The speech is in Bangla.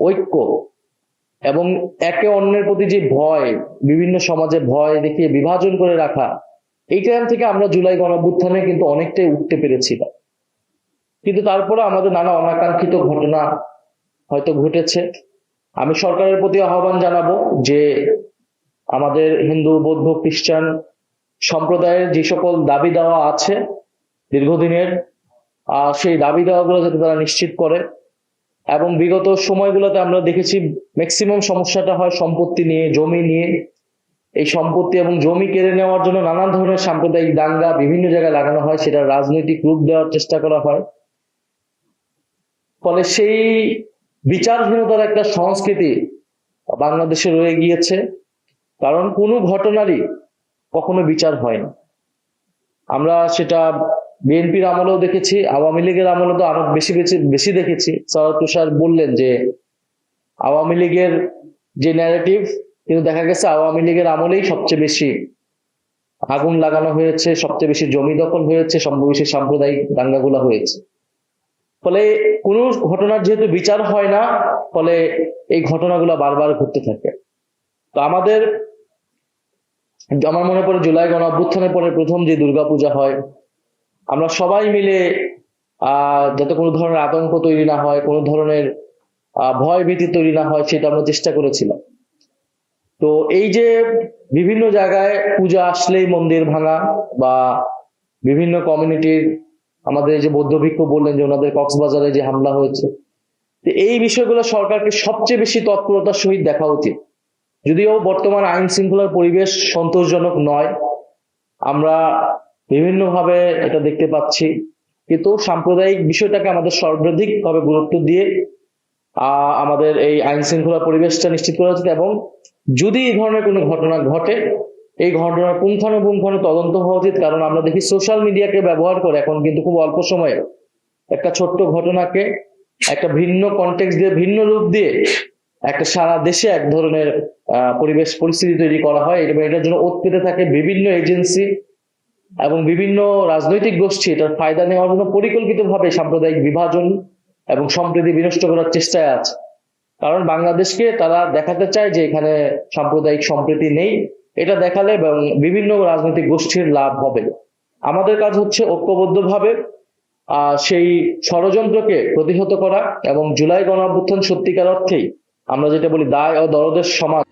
ঐক্য এবং একে অন্যের প্রতি যে ভয়, বিভিন্ন সমাজে ভয় দেখিয়ে বিভাজন করে রাখা, এই টাইম থেকে আমরা জুলাই গণঅভ্যুত্থানে কিন্তু অনেকটাই উঠতে পেরেছিলাম। কিন্তু তারপরে আমাদের নানা অনাকাঙ্ক্ষিত ঘটনা হয়তো ঘটেছে। আমি সরকারের প্রতি আহ্বান জানাবো যে আমাদের হিন্দু, বৌদ্ধ, খ্রিস্টান সম্প্রদায়ের যে সকল দাবি দেওয়া আছে দীর্ঘদিনের, সেই দাবি দেওয়াগুলো যাতে তারা নিশ্চিত করে। এবং বিগত সময়গুলোতে আমরা দেখেছি ম্যাক্সিমাম সমস্যাটা হয় সম্পত্তি নিয়ে, জমি নিয়ে। এই সম্পত্তি এবং জমি কেড়ে নেওয়ার জন্য নানান ধরনের সাম্প্রদায়িক দাঙ্গা বিভিন্ন জায়গায় লাগানো হয়, সেটা রাজনৈতিক রূপ দেওয়ার চেষ্টা করা হয়। ফলে সেই বিচারহীনতার একটা সংস্কৃতি বাংলাদেশে রয়ে গিয়েছে, কারণ কোনো ঘটনারই কখনো বিচার হয়নি। আমরা সেটা বিএনপির আমলেও দেখেছি, আওয়ামী লীগের আমলে তো আরো বেশি বেশি বেশি দেখেছি। সৈয়দ তুষার বললেন যে আওয়ামী লীগের যে ন্যারেটিভ, কিন্তু দেখা গেছে আওয়ামী লীগের আমলেই সবচেয়ে বেশি আগুন লাগানো হয়েছে, সবচেয়ে বেশি জমি দখল হয়েছে, সবচেয়ে বেশি সাম্প্রদায়িক দাঙ্গাগুলো হয়েছে। ফলে কোন ঘটনার যেহেতু বিচার হয় না, ফলে এই ঘটনাগুলো বারবার ঘটতে থাকে। তো আমার মনে পড়ে জুলাই গণ অভ্যুত্থানের পরে প্রথম যে দুর্গাপূজা হয়, আমরা সবাই মিলে যাতে কোনো ধরনের আতঙ্ক তৈরি না হয়, কোনো ধরনের ভয় ভীতি তৈরি না হয়, সেটা আমরা চেষ্টা করেছিলাম। তো এই যে বিভিন্ন জায়গায় পূজা আসলেই মন্দির ভাঙা, বা বিভিন্ন কমিউনিটির, আমাদের এই যে বৌদ্ধ ভিক্ষু বললেন যে ওনাদের কক্সবাজারে যে হামলা হয়েছে, তো এই বিষয়গুলো সরকারকে সবচেয়ে বেশি তৎপরতার সহিত দেখা উচিত। যদিও বর্তমান আইন শৃঙ্খলার পরিবেশ সন্তোষজনক নয়, আমরা বিভিন্নভাবে এটা দেখতে পাচ্ছি, কিন্তু সাম্প্রদায়িক বিষয়টাকে আমাদের সর্বাধিক ভাবে গুরুত্ব দিয়ে আমাদের এই আইন শৃঙ্খলা পরিবেশটা নিশ্চিত করা উচিত। এবং যদি এই ধরনের কোনো ঘটনা ঘটে, এই ঘটনার পুঙ্খানুপুঙ্খানু তদন্ত হওয়া উচিত। কারণ আমরা দেখি সোশ্যাল মিডিয়াকে ব্যবহার করে এখন কিন্তু খুব অল্প সময়ে একটা ছোট্ট ঘটনাকে একটা ভিন্ন কনটেক্সট দিয়ে, ভিন্ন রূপ দিয়ে একটা সারা দেশে এক ধরনের পরিবেশ পরিস্থিতি তৈরি করা হয়, এবং এটার জন্য ওত পেতে থাকে বিভিন্ন এজেন্সি এবং বিভিন্ন রাজনৈতিক গোষ্ঠী। এটার ফায়দা নেওয়ার জন্য পরিকল্পিতভাবে সাম্প্রদায়িক বিভাজন এবং সম্প্রীতি বিনষ্ট করার চেষ্টায় আছে। কারণ বাংলাদেশকে তারা দেখাতে চায় যে এখানে সাম্প্রদায়িক সম্প্রীতি নেই, এটা দেখালে বিভিন্ন রাজনৈতিক গোষ্ঠীর লাভ হবে। আমাদের কাজ হচ্ছে ঐক্যবদ্ধভাবে সেই ষড়যন্ত্রকে প্রতিহত করা, এবং জুলাই গণ অভ্যুত্থান সত্যিকার অর্থেই আমরা যেটা বলি দায় ও দরদের সমাজ।